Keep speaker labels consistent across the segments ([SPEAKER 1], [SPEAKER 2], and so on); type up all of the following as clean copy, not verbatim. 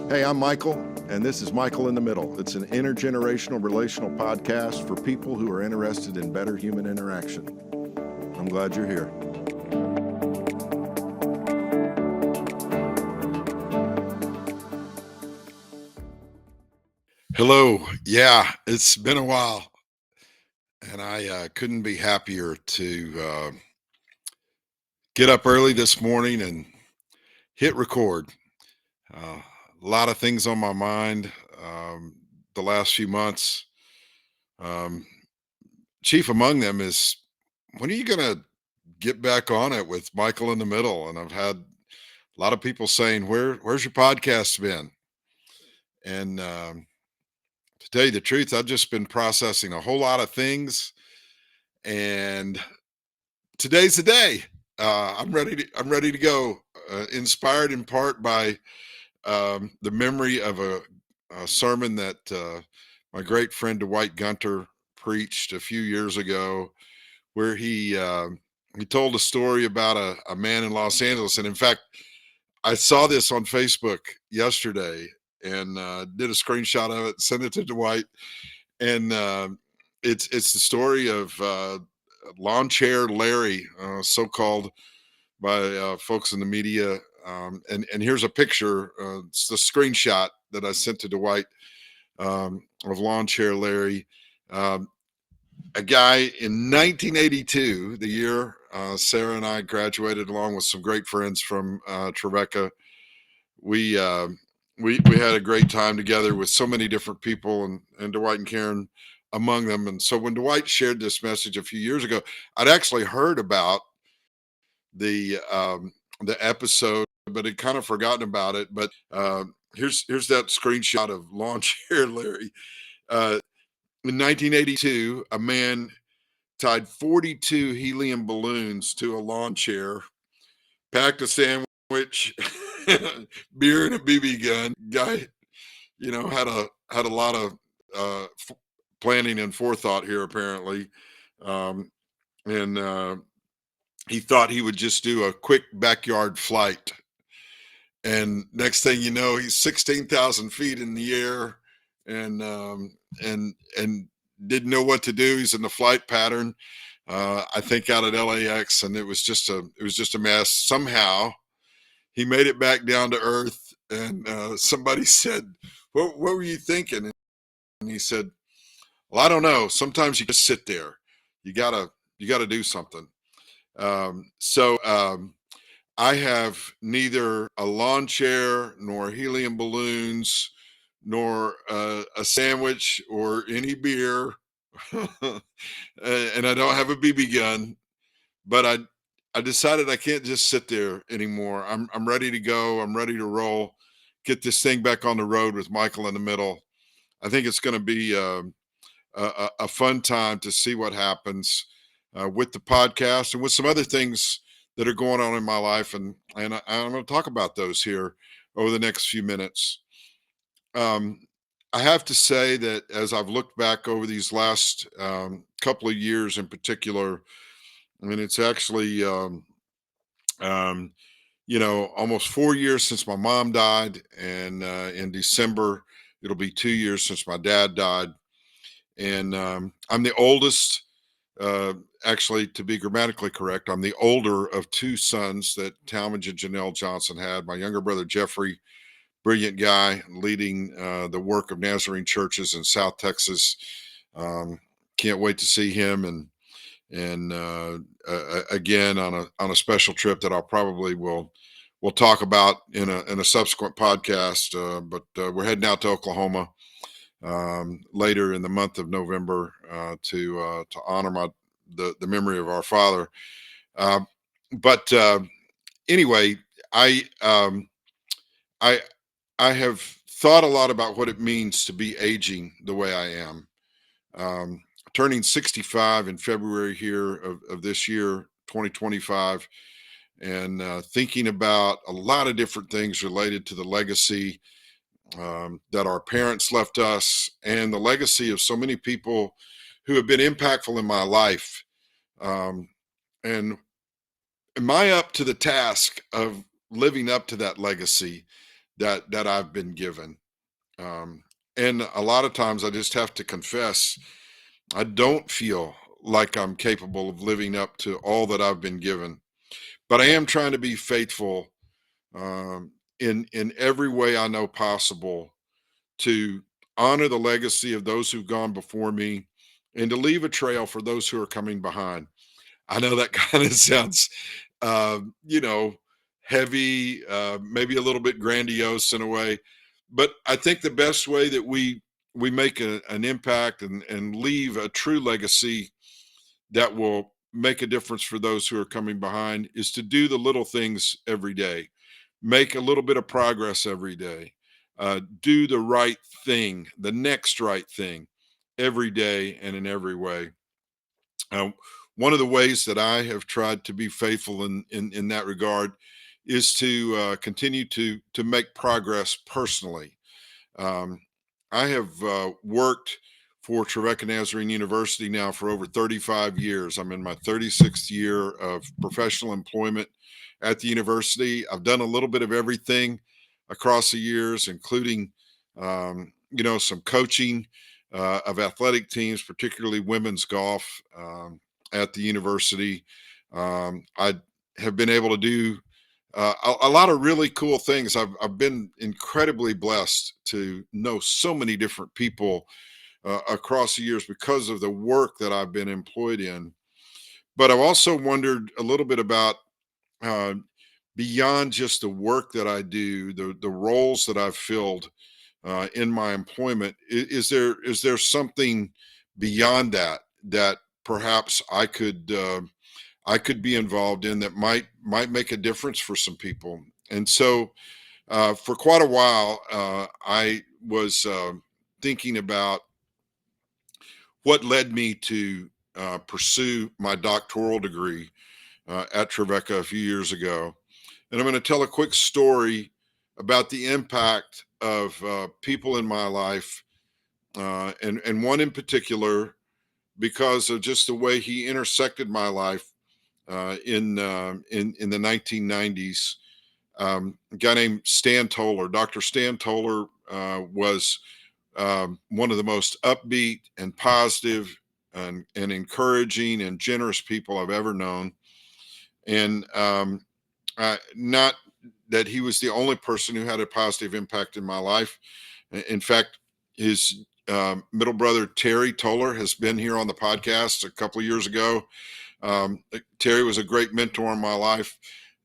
[SPEAKER 1] Hey, I'm Michael, and this is Michael in the Middle. It's an intergenerational relational podcast for people who are interested in better human interaction. I'm glad you're here.
[SPEAKER 2] Hello. Yeah, it's been a while, and I couldn't be happier to get up early this morning and hit record. A lot of things on my mind the last few months. Um, chief among them is, when are you going to get back on it with Michael in the Middle? And I've had a lot of people saying, "Where's your podcast been?" And to tell you the truth, I've just been processing a whole lot of things, and today's the day. I'm ready to go. Inspired in part by the memory of a sermon that my great friend Dwight Gunter preached a few years ago, where he told a story about a man in Los Angeles. And in fact, I saw this on Facebook yesterday and did a screenshot of it, sent it to Dwight, and it's the story of lawn chair Larry, so called by folks in the media. And here's a picture. It's the screenshot that I sent to Dwight of lawn chair Larry. Um, a guy in 1982, the year Sarah and I graduated, along with some great friends from Trevecca. We, uh, we had a great time together with so many different people, and Dwight and Karen among them. And so when Dwight shared this message a few years ago, I'd actually heard about the um, the episode, but had kind of forgotten about it. But here's that screenshot of lawn chair Larry. Uh, in 1982, a man tied 42 helium balloons to a lawn chair, packed a sandwich, beer, and a BB gun. Guy, had a lot of planning and forethought here, apparently, um, and he thought he would just do a quick backyard flight. And next thing you know, he's 16,000 feet in the air, and and didn't know what to do. He's in the flight pattern, I think, out at LAX, and it was just a mess. Somehow he made it back down to earth, and somebody said, "What were you thinking?" And he said, "Well, I don't know. Sometimes you just sit there. You gotta do something." So I have neither a lawn chair nor helium balloons nor a sandwich or any beer, and I don't have a BB gun. But I decided I can't just sit there anymore. I'm ready to go. I'm ready to roll. Get this thing back on the road with Michael in the Middle. I think it's going to be a fun time to see what happens with the podcast and with some other things that are going on in my life, and I'm going to talk about those here over the next few minutes. Um, I have to say that as I've looked back over these last couple of years in particular, I mean, it's actually um, almost 4 years since my mom died, and in December it'll be 2 years since my dad died. And I'm the oldest. Actually, to be grammatically correct, I'm the older of two sons that Talmadge and Janelle Johnson had. My younger brother Jeffrey, brilliant guy, leading the work of Nazarene churches in South Texas. Um, can't wait to see him, and again on a special trip that I'll probably will talk about in a subsequent podcast. But we're heading out to Oklahoma later in the month of November to honor the memory of our father. Uh, but anyway, I um, I I have thought a lot about what it means to be aging the way I am. Turning 65 in February here of this year, 2025, and thinking about a lot of different things related to the legacy that our parents left us, and the legacy of so many people who have been impactful in my life. Um, and am I up to the task of living up to that legacy? that I've been given. Um, and a lot of times I just have to confess, I don't feel like I'm capable of living up to all that I've been given, but I am trying to be faithful in every way I know possible to honor the legacy of those who've gone before me and to leave a trail for those who are coming behind. I know that kind of sounds, uh, you know, heavy, maybe a little bit grandiose in a way, but I think the best way that we make an impact and leave a true legacy that will make a difference for those who are coming behind is to do the little things every day, make a little bit of progress every day, do the right thing, the next right thing every day and in every way. uh, One of the ways that I have tried to be faithful in that regard is to continue to make progress personally. um, I have worked for Trevecca Nazarene University now for over 35 years. I'm in my 36th year of professional employment at the university. I've done a little bit of everything across the years, including, some coaching of athletic teams, particularly women's golf at the university. I have been able to do a lot of really cool things. I've been incredibly blessed to know so many different people across the years because of the work that I've been employed in. But I've also wondered a little bit about uh, beyond just the work that I do, the roles that I've filled in my employment. Is there something beyond that that perhaps I could be involved in that might make a difference for some people? And so for quite a while, I was thinking about what led me to pursue my doctoral degree at Trevecca a few years ago. And I'm going to tell a quick story about the impact of people in my life, and one in particular, because of just the way he intersected my life in the 1990s. A guy named Stan Toller. Dr. Stan Toller was one of the most upbeat and positive and encouraging and generous people I've ever known. And not that he was the only person who had a positive impact in my life. In fact, his middle brother, Terry Toller, has been here on the podcast a couple of years ago. Terry was a great mentor in my life.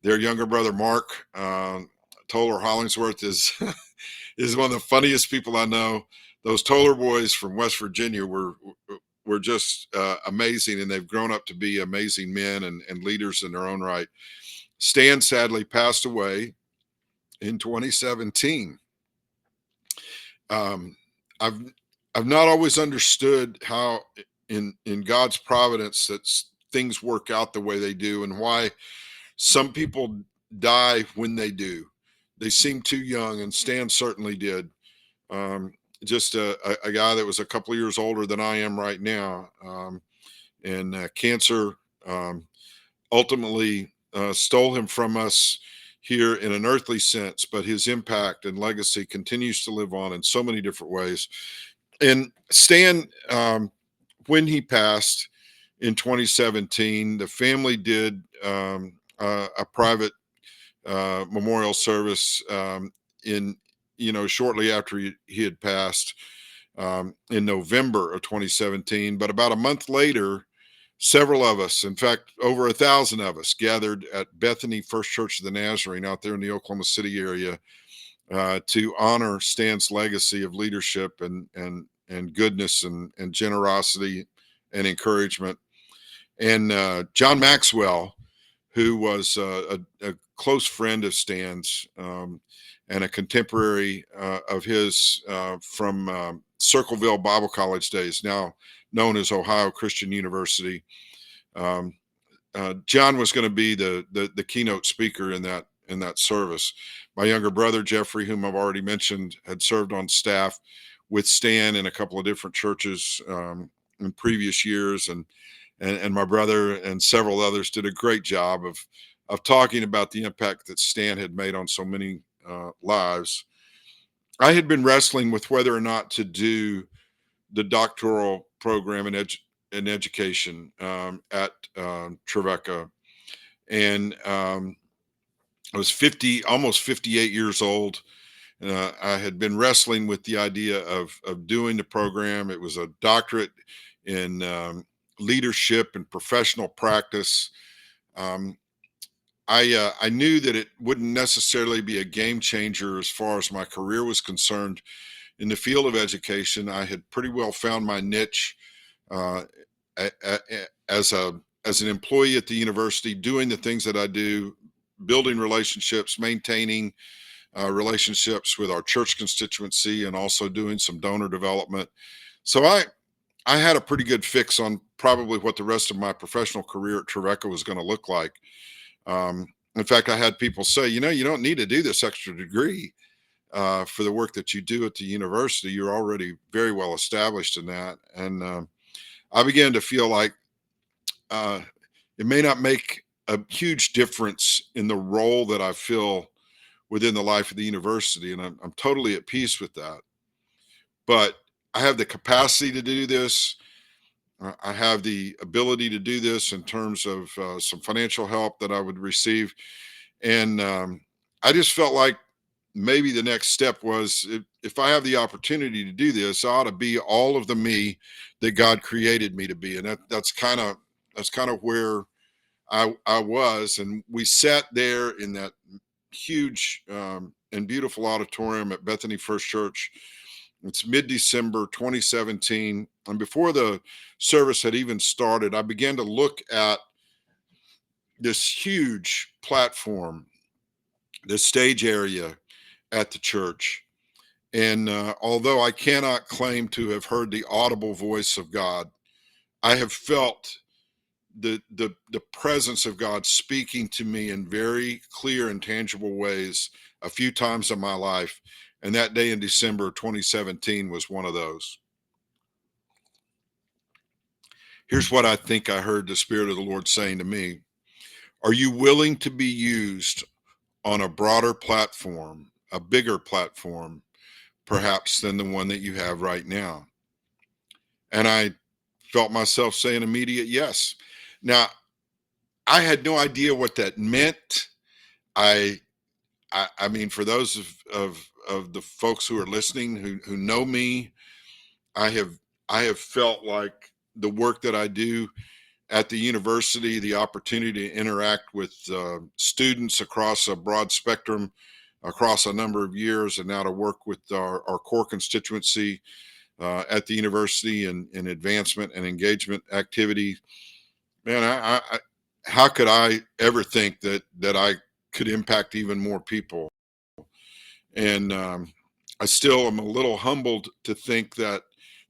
[SPEAKER 2] Their younger brother, Mark Toller Hollingsworth, is is one of the funniest people I know. Those Toller boys from West Virginia were just amazing, and they've grown up to be amazing men and leaders in their own right. Stan sadly passed away in 2017. Um, I've I've not always understood how in God's providence that things work out the way they do, and why some people die when they do. They seem too young, and Stan certainly did. Um, just a guy that was a couple of years older than I am right now, and cancer ultimately stole him from us here in an earthly sense, but his impact and legacy continues to live on in so many different ways. And Stan, when he passed in 2017, the family did a private memorial service in shortly after he had passed in November of 2017. But about a month later, several of us, in fact, over 1,000 of us, gathered at Bethany First Church of the Nazarene out there in the Oklahoma City area to honor Stan's legacy of leadership and goodness and generosity and encouragement. And John Maxwell, who was a close friend of Stan's and a contemporary of his from Circleville Bible College days, now known as Ohio Christian University. Um, John was going to be the keynote speaker in that service. My younger brother Jeffrey, whom I've already mentioned, had served on staff with Stan in a couple of different churches in previous years, and my brother and several others did a great job of talking about the impact that Stan had made on so many lives. I had been wrestling with whether or not to do the doctoral program in education at Trevecca, and I was 50, almost 58 years old. I had been wrestling with the idea of doing the program. It was a doctorate in leadership and professional practice. Um, I knew that it wouldn't necessarily be a game changer as far as my career was concerned in the field of education. I had pretty well found my niche uh, as an employee at the university, doing the things that I do, building relationships, maintaining relationships with our church constituency, and also doing some donor development. So I had a pretty good fix on probably what the rest of my professional career at Trevecca was going to look like. In fact, I had people say, you don't need to do this extra degree for the work that you do at the university. You're already very well established in that. And I began to feel like uh, it may not make a huge difference in the role that I fill within the life of the university. And I'm totally at peace with that. But I have the capacity to do this. I have the ability to do this in terms of some financial help that I would receive. And I just felt like maybe the next step was, if I have the opportunity to do this, I ought to be all of the me that God created me to be. And that's kind of where I was. And we sat there in that huge and beautiful auditorium at Bethany First Church. It's mid-December 2017. And before the service had even started, I began to look at this huge platform, the stage area at the church. And although I cannot claim to have heard the audible voice of God, I have felt the presence of God speaking to me in very clear and tangible ways a few times in my life. And that day in December 2017 was one of those. Here's what I think I heard the Spirit of the Lord saying to me. Are you willing to be used on a broader platform, a bigger platform, perhaps than the one that you have right now? And I felt myself say an immediate yes. Now, I had no idea what that meant. I I mean, for those of the folks who are listening who know me, I have I have felt like the work that I do at the university, the opportunity to interact with students across a broad spectrum, across a number of years, and now to work with our core constituency at the university in advancement and engagement activity. Man, how could I ever think that I could impact even more people? And I still am a little humbled to think that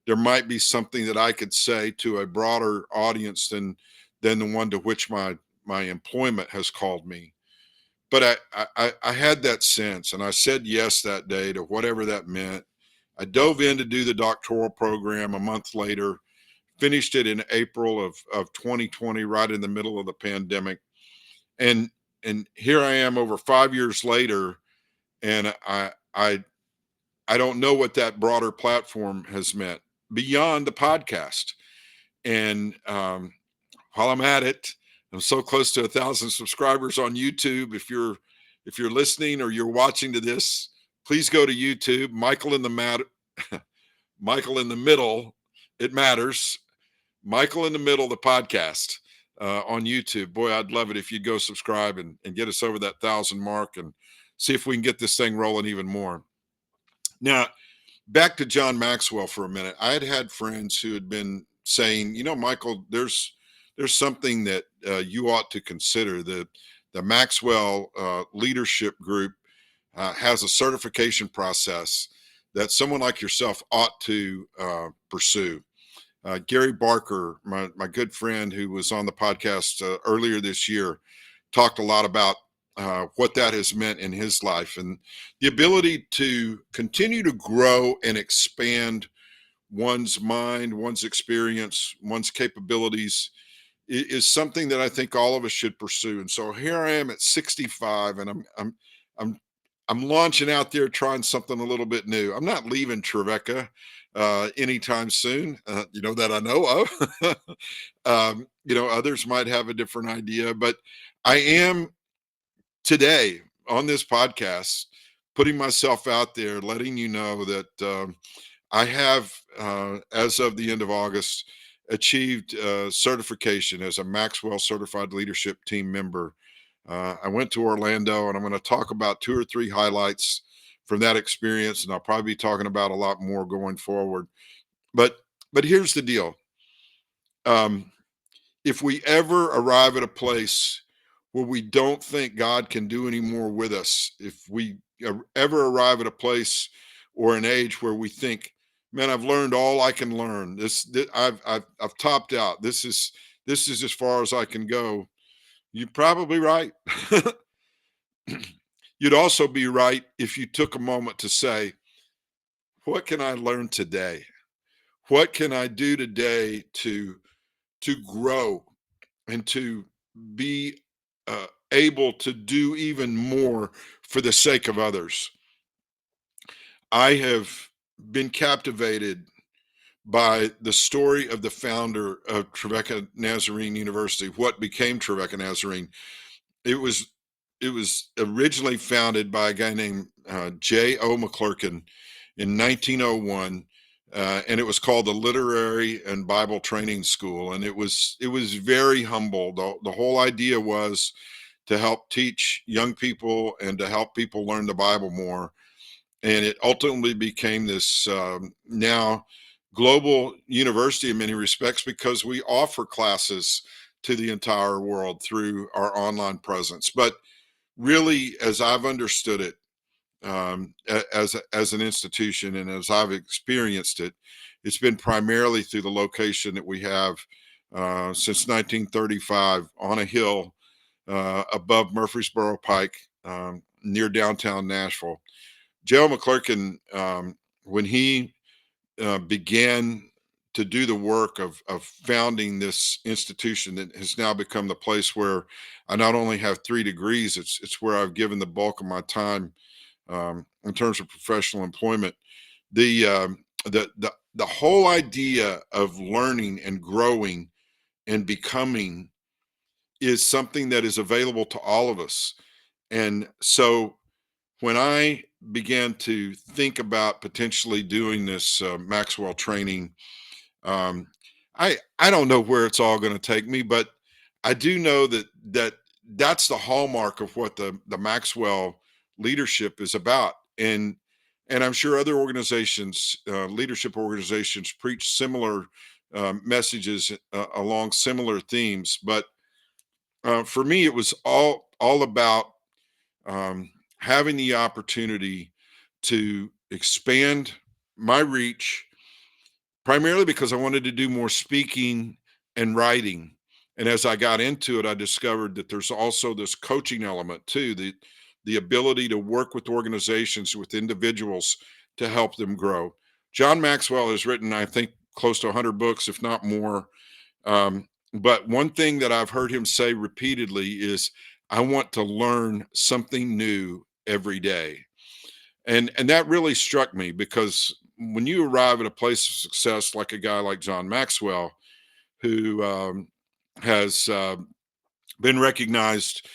[SPEAKER 2] there might be something that I could say to a broader audience than the one to which my employment has called me. But I had that sense, and I said yes that day to whatever that meant. I dove in to do the doctoral program a month later, finished it in April of 2020, right in the middle of the pandemic. And here I am over 5 years later, and I don't know what that broader platform has meant beyond the podcast. And while I'm at it, I'm so close to 1,000 subscribers on YouTube. If you're listening or you're watching to this, please go to YouTube. Michael in the Middle. It matters. Michael in the Middle, the podcast on YouTube. Boy, I'd love it if you'd go subscribe and get us over that 1,000 mark and see if we can get this thing rolling even more. Now, back to John Maxwell for a minute. I had friends who had been saying, Michael, there's something that you ought to consider. The Maxwell Leadership Group has a certification process that someone like yourself ought to pursue. Gary Barker, my good friend who was on the podcast earlier this year, talked a lot about what that has meant in his life, and the ability to continue to grow and expand one's mind, one's experience, one's capabilities is something that I think all of us should pursue. And so here I am at 65, and I'm I'm launching out there trying something a little bit new. I'm not leaving Trevecca anytime soon, that I know of. Others might have a different idea, but I am today on this podcast putting myself out there, letting you know that I have, as of the end of August, achieved certification as a Maxwell Certified Leadership Team member. I went to Orlando, and I'm going to talk about two or three highlights from that experience, and I'll probably be talking about a lot more going forward. But here's the deal: um, if we ever arrive at a place where we don't think God can do any more with us, if we ever arrive at a place or an age where we think, "Man, I've learned all I can learn. I've topped out. This is as far as I can go." You're probably right. You'd also be right if you took a moment to say, "What can I learn today? What can I do today to grow and to be able to do even more for the sake of others?" I have been captivated by the story of the founder of Trevecca Nazarene University, what became Trevecca Nazarene. It was it was originally founded by a guy named J.O. McClurkin in 1901, and it was called the Literary and Bible Training School, and it was very humble. The whole idea was to help teach young people and to help people learn the Bible more. And it ultimately became this now global university in many respects because we offer classes to the entire world through our online presence. But really, as I've understood it, as an institution and as I've experienced it, it's been primarily through the location that we have since 1935 on a hill above Murfreesboro Pike, near downtown Nashville. Joe McClurkin, when he began to do the work of founding this institution that has now become the place where I not only have 3 degrees, it's where I've given the bulk of my time in terms of professional employment. The whole idea of learning and growing and becoming is something that is available to all of us. And so when I began to think about potentially doing this Maxwell training, I don't know where it's all going to take me, but I do know that's the hallmark of what the Maxwell leadership is about. And I'm sure other organizations, leadership organizations, preach similar messages along similar themes. But for me, it was all about um, having the opportunity to expand my reach, primarily because I wanted to do more speaking and writing. And as I got into it, I discovered that there's also this coaching element too, the ability to work with organizations, with individuals to help them grow. John Maxwell has written, I think, close to 100 books, if not more. But one thing that I've heard him say repeatedly is, "I want to learn something new every day." And that really struck me because when you arrive at a place of success, like a guy like John Maxwell, who has been recognized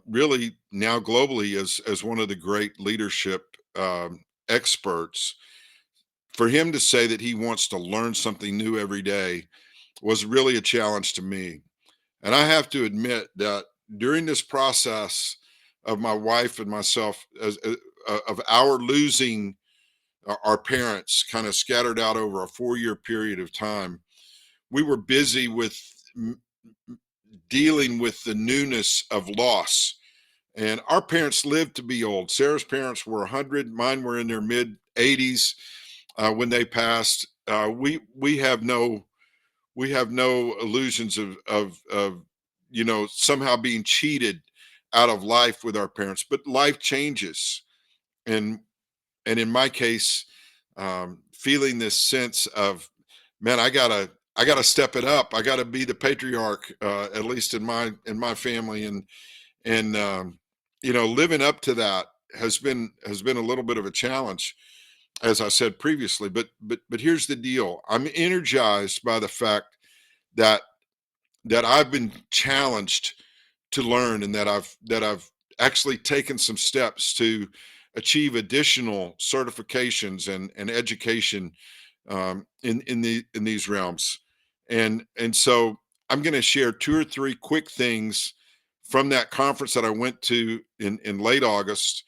[SPEAKER 2] really now globally as one of the great leadership experts, for him to say that he wants to learn something new every day was really a challenge to me. And I have to admit that during this process of my wife and myself, of our losing our parents kind of scattered out over a 4-year period of time, we were busy with dealing with the newness of loss. And our parents lived to be old. Sarah's parents were 100, mine were in their mid 80s when they passed. We have no illusions of somehow being cheated out of life with our parents, but life changes. And and in my case, feeling this sense of, man, I gotta step it up. I gotta be the patriarch, at least in my family, and living up to that has been a little bit of a challenge, as I said previously. But here's the deal: I'm energized by the fact that I've been challenged to learn, and that I've actually taken some steps to achieve additional certifications and education in these realms. And so I'm going to share two or three quick things from that conference that I went to in late August,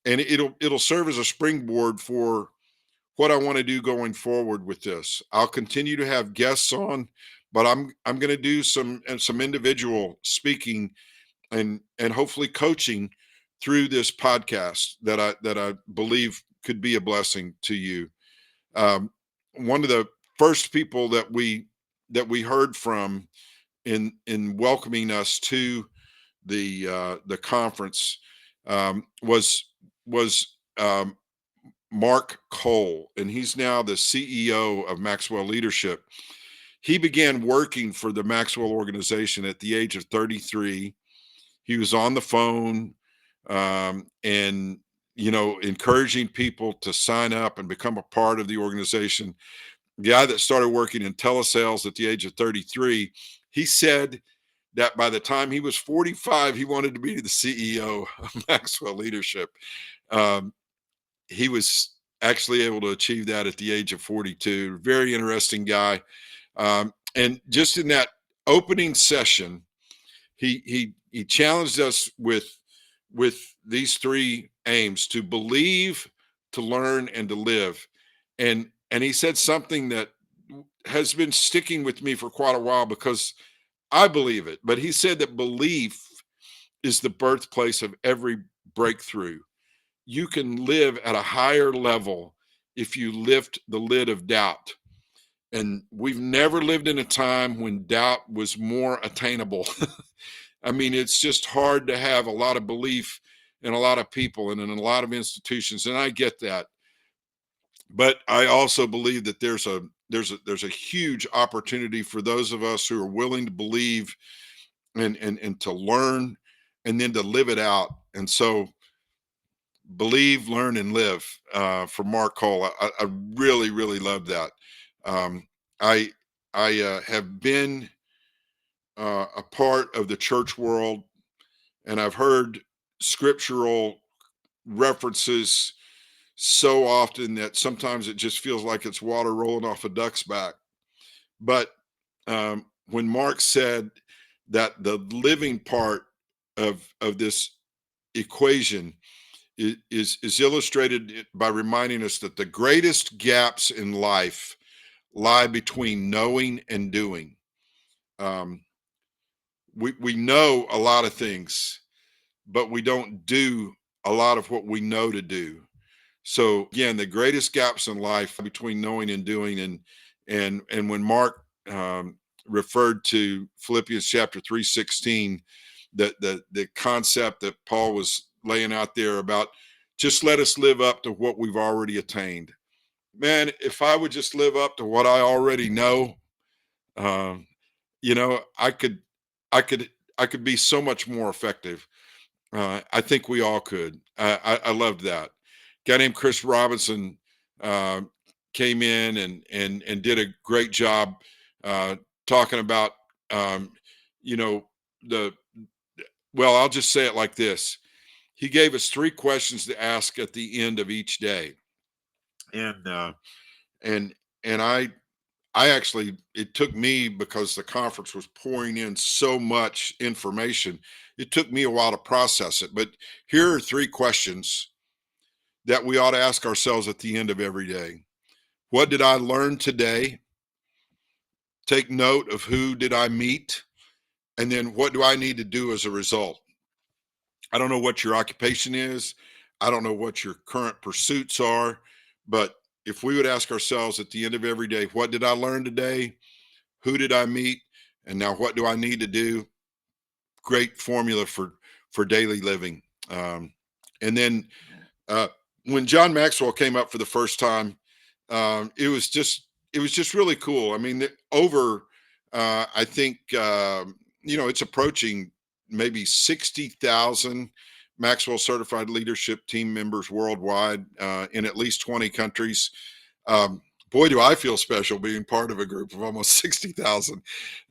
[SPEAKER 2] and it'll serve as a springboard for what I want to do going forward with this. I'll continue to have guests on, but I'm going to do some individual speaking and hopefully coaching through this podcast that I believe could be a blessing to you. One of the first people that we heard from in welcoming us to the conference was Mark Cole, and he's now the CEO of Maxwell Leadership. He began working for the Maxwell organization at the age of 33. He was on the phone, and encouraging people to sign up and become a part of the organization. The guy that started working in telesales at the age of 33, he said that by the time he was 45, he wanted to be the CEO of Maxwell Leadership. Um, he was actually able to achieve that at the age of 42. Very interesting guy. And just in that opening session, he challenged us with these three aims: to believe, to learn, and to live. And he said something that has been sticking with me for quite a while, because I believe it. But he said that belief is the birthplace of every breakthrough. You can live at a higher level if you lift the lid of doubt. And we've never lived in a time when doubt was more attainable. I mean, it's just hard to have a lot of belief in a lot of people and in a lot of institutions, and I get that. But I also believe that there's a huge opportunity for those of us who are willing to believe and to learn and then to live it out. And so, believe, learn, and live, for Mark Cole. I really love that. Um, I I have been a part of the church world, and I've heard scriptural references so often that sometimes it just feels like it's water rolling off a duck's back. But when Mark said that the living part of this equation is illustrated by reminding us that the greatest gaps in life lie between knowing and doing. Um, we know a lot of things, but we don't do a lot of what we know to do. So again, the greatest gaps in life between knowing and doing. And when Mark referred to Philippians chapter 3:16, the concept that Paul was laying out there about, just let us live up to what we've already attained. Man, if I would just live up to what I already know, um, I could, I could, I could be so much more effective. I think we all could. I loved that. Guy named Chris Robinson uh, came in and did a great job uh, talking about, um, you know, the. Well, I'll just say it like this: he gave us three questions to ask at the end of each day, and and and I actually, it took me, because the conference was pouring in so much information, it took me a while to process it. But here are three questions that we ought to ask ourselves at the end of every day. What did I learn today? Take note of who did I meet? And then what do I need to do as a result? I don't know what your occupation is. I don't know what your current pursuits are. But if we would ask ourselves at the end of every day, what did I learn today? Who did I meet? And now what do I need to do? Great formula for daily living. And then uh, when John Maxwell came up for the first time, it was just really cool. I mean, over I think it's approaching maybe 60,000 Maxwell Certified Leadership Team members worldwide in at least 20 countries. Um, Boy, do I feel special being part of a group of almost 60,000.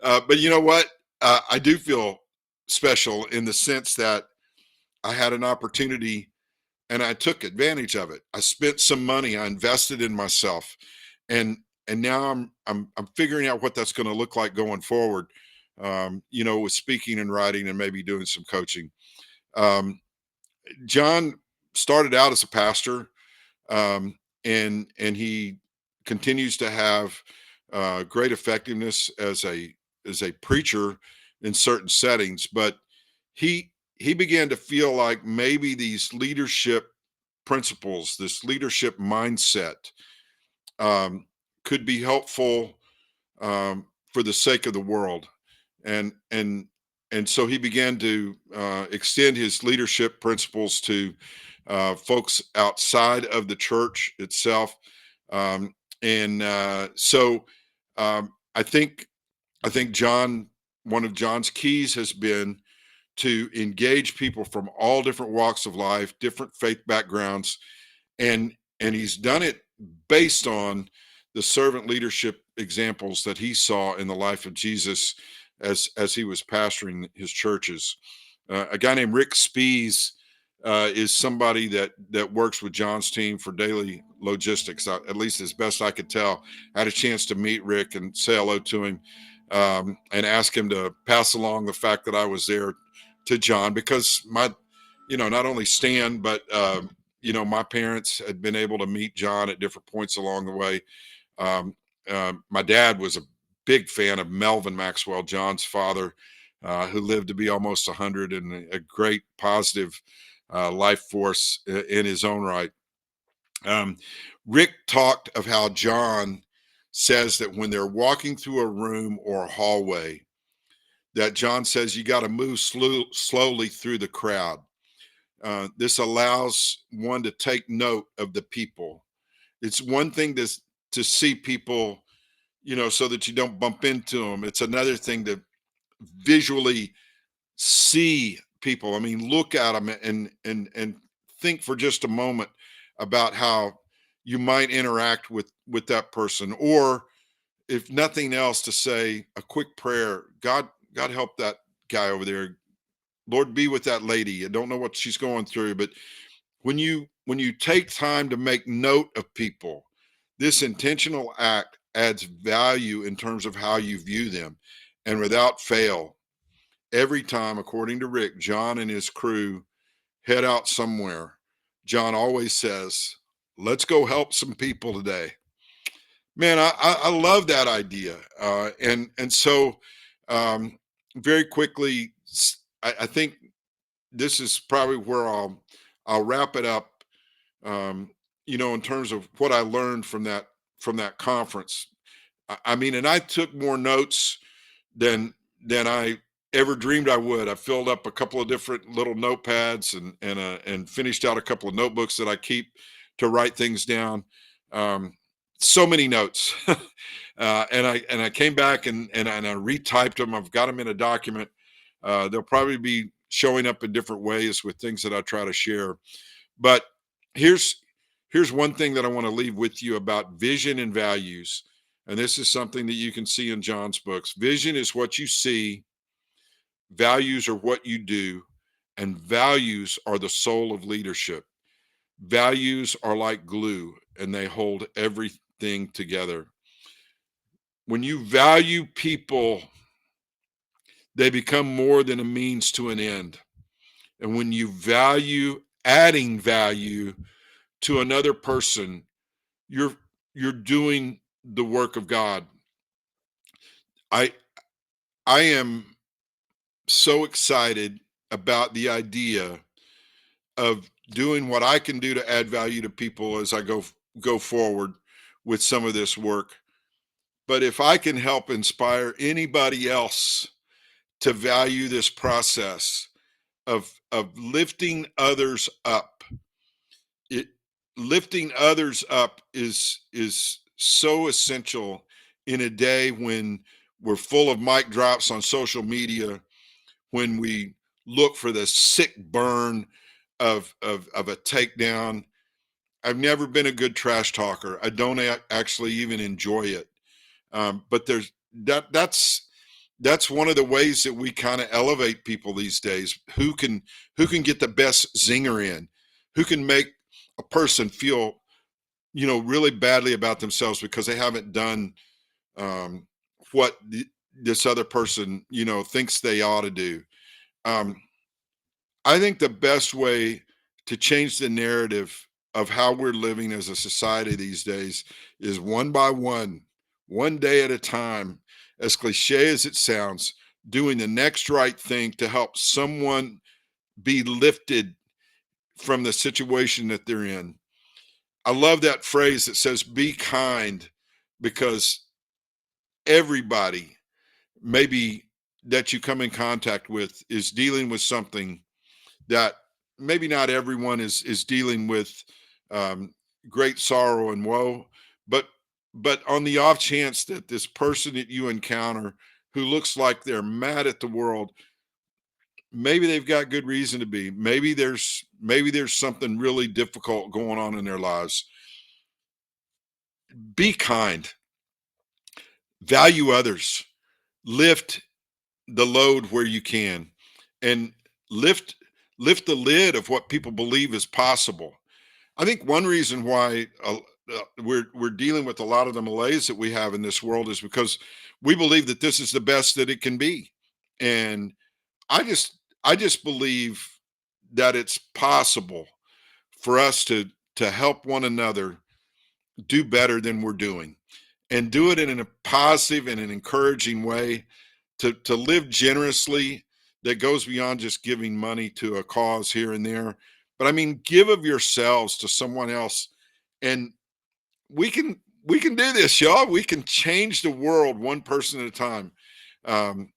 [SPEAKER 2] But you know what? I do feel special in the sense that I had an opportunity and I took advantage of it. I spent some money, I invested in myself, and now I'm figuring out what that's going to look like going forward. With speaking and writing and maybe doing some coaching. Um, John started out as a pastor, and he continues to have great effectiveness as a preacher in certain settings. But he began to feel like maybe these leadership principles, this leadership mindset, um, could be helpful for the sake of the world, and and so he began to extend his leadership principles to folks outside of the church itself, and so I think John, one of John's keys has been to engage people from all different walks of life, different faith backgrounds, and he's done it based on the servant leadership examples that he saw in the life of Jesus as he was pastoring his churches. A guy named Rick Spees is somebody that works with John's team for daily logistics. At least as best I could tell, I had a chance to meet Rick and say hello to him, and ask him to pass along the fact that I was there to John, because not only Stan, but my parents had been able to meet John at different points along the way. Um, my dad was a big fan of Melvin Maxwell, John's father, who lived to be almost 100 and a great positive life force in his own right. Um, Rick talked of how John says that when they're walking through a room or a hallway, that John says you got to move slowly through the crowd. This allows one to take note of the people. It's one thing to see people, so that you don't bump into them. It's another thing to visually see people. I mean, look at them and think for just a moment about how you might interact with that person, or if nothing else, to say a quick prayer. God help that guy over there. Lord, be with that lady. I don't know what she's going through, but when you take time to make note of people, this intentional act adds value in terms of how you view them. And without fail, every time, according to Rick, John and his crew head out somewhere, John always says, let's go help some people today. Man, I love that idea. And so um, very quickly, I think this is probably where I'll wrap it up. Um, in terms of what I learned from that conference. I mean, and I took more notes than I ever dreamed I would. I filled up a couple of different little notepads and finished out a couple of notebooks that I keep to write things down. Um, so many notes, and I came back and I retyped them. I've got them in a document. They'll probably be showing up in different ways with things that I try to share. But here's one thing that I want to leave with you about vision and values. And this is something that you can see in John's books. Vision is what you see, values are what you do, and values are the soul of leadership. Values are like glue and they hold everything together. When you value people, they become more than a means to an end. And when you value adding value to another person, you're doing the work of God. I I am so excited about the idea of doing what I can do to add value to people as I go forward with some of this work. But if I can help inspire anybody else to value this process of lifting others up, it lifting others up is so essential in a day when we're full of mic drops on social media, when we look for the sick burn of a takedown. I've never been a good trash talker. I don't actually even enjoy it. But there's that's one of the ways that we kind of elevate people these days. Who can get the best zinger in? Who can make a person feel really badly about themselves because they haven't done um, what this other person thinks they ought to do. Um, I think the best way to change the narrative of how we're living as a society these days is one by one day at a time, as cliche as it sounds, doing the next right thing to help someone be lifted from the situation that they're in. I love that phrase that says, be kind, because everybody, maybe that you come in contact with, is dealing with something that maybe not everyone is dealing with, um, great sorrow and woe, but on the off chance that this person that you encounter who looks like they're mad at the world, maybe they've got good reason to be. Maybe there's something really difficult going on in their lives. Be kind, value others, lift the load where you can, and lift the lid of what people believe is possible. I think one reason why we're dealing with a lot of the malaise that we have in this world is because we believe that this is the best that it can be, and I just believe that it's possible for us to help one another do better than we're doing, and do it in a positive and an encouraging way, to live generously, that goes beyond just giving money to a cause here and there. But I mean, give of yourselves to someone else, and we can do this, y'all. We can change the world one person at a time. Um,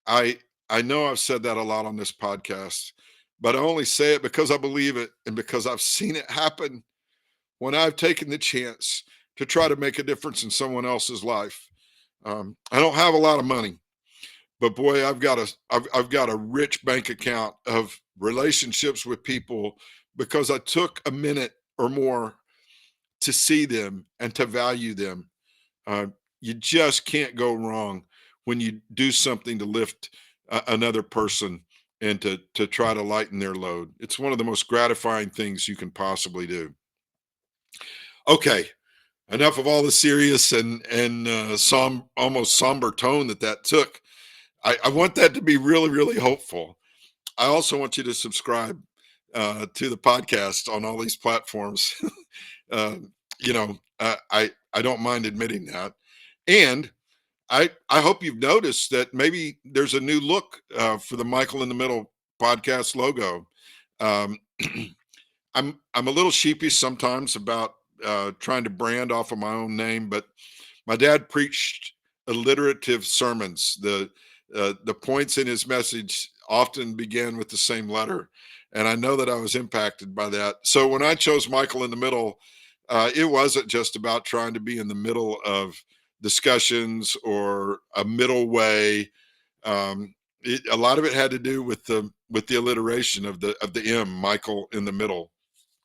[SPEAKER 2] I I know I've said that a lot on this podcast, but I only say it because I believe it and because I've seen it happen when I've taken the chance to try to make a difference in someone else's life. I don't have a lot of money, but boy, I've got a rich bank account of relationships with people because I took a minute or more to see them and to value them. Uh, you just can't go wrong when you do something to lift another person and to try to lighten their load. It's one of the most gratifying things you can possibly do. Okay, enough of all the serious and almost somber tone that took. I want that to be really, really hopeful. I also want you to subscribe to the podcast on all these platforms. uh, I don't mind admitting that, and I hope you've noticed that maybe there's a new look for the Michael in the Middle podcast logo. Um, I'm a little sheepish sometimes about trying to brand off of my own name, but my dad preached alliterative sermons. The points in his message often began with the same letter, and I know that I was impacted by that. So when I chose Michael in the Middle, it wasn't just about trying to be in the middle of discussions or a middle way. A lot of it had to do with the alliteration of the M, Michael in the Middle.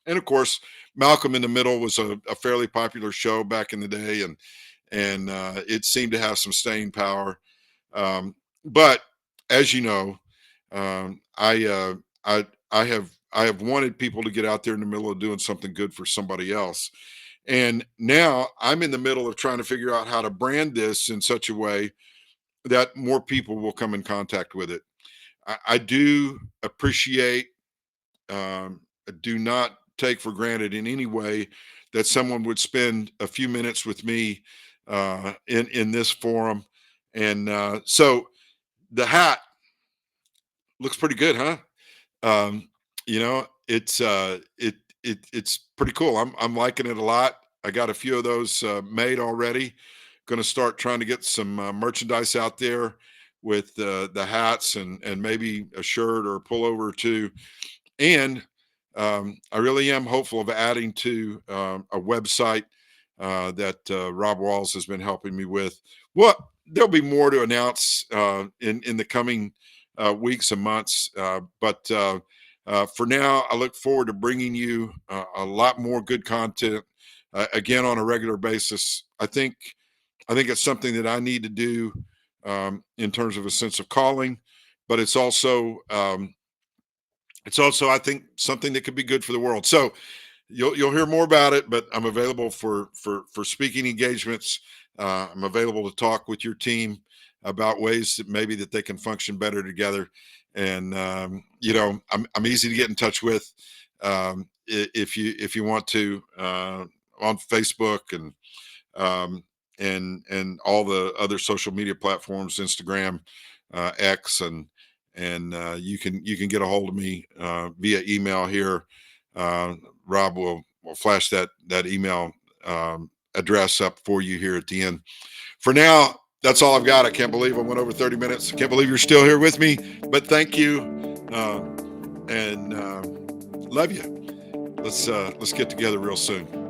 [SPEAKER 2] And of course, Malcolm in the Middle was a fairly popular show back in the day, and it seemed to have some staying power. But as you know, I I have wanted people to get out there in the middle of doing something good for somebody else, and now I'm in the middle of trying to figure out how to brand this in such a way that more people will come in contact with it. I do appreciate, do not take for granted in any way that someone would spend a few minutes with me in this forum. And so the hat looks pretty good, huh? Um, it's pretty cool. I'm liking it a lot. I got a few of those made already. Going to start trying to get some merchandise out there with the hats and maybe a shirt or a pullover or two. And I really am hopeful of adding to a website that Rob Walls has been helping me with. Well, there'll be more to announce in the coming weeks and months, but For now, I look forward to bringing you a lot more good content again on a regular basis. I think it's something that I need to do in terms of a sense of calling, but it's also I think something that could be good for the world. So you'll hear more about it, but I'm available for speaking engagements. I'm available to talk with your team about ways that maybe that they can function better together. And I'm easy to get in touch with if you want to on Facebook um, and all the other social media platforms, Instagram, X, and you can get a hold of me via email here. Rob will flash that email address up for you here at the end. For now, that's all I've got. I can't believe I went over 30 minutes. I can't believe you're still here with me. But thank you, and love you. Let's get together real soon.